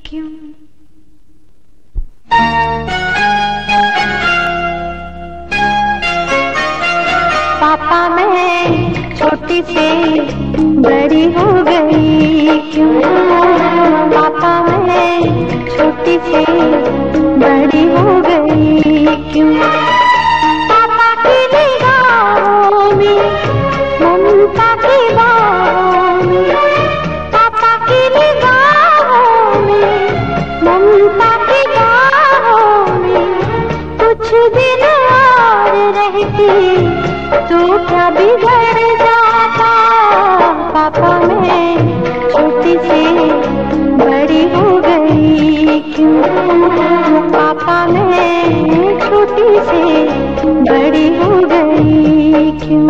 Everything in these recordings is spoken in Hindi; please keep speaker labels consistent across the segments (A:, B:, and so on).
A: क्यों पापा मैं छोटी से बड़ी हो गई क्यों। पापा मैं छोटी से बड़ी हो गई क्यों। पापा की निगाहों में ममता की बाहों में, पापा की निगाहों में ममता की बाहों में कुछ दिन और रहती तो क्या बिगड़ जाता। पापा मैं छोटी से बड़ी हो गई क्यों। पापा मैं छोटी से बड़ी हो गई क्यों।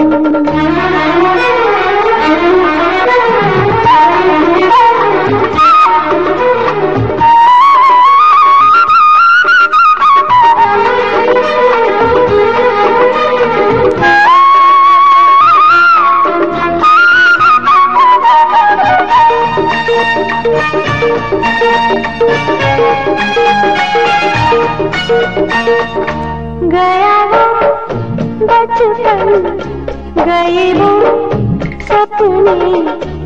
A: गया वो बचपन, गए वो सपने,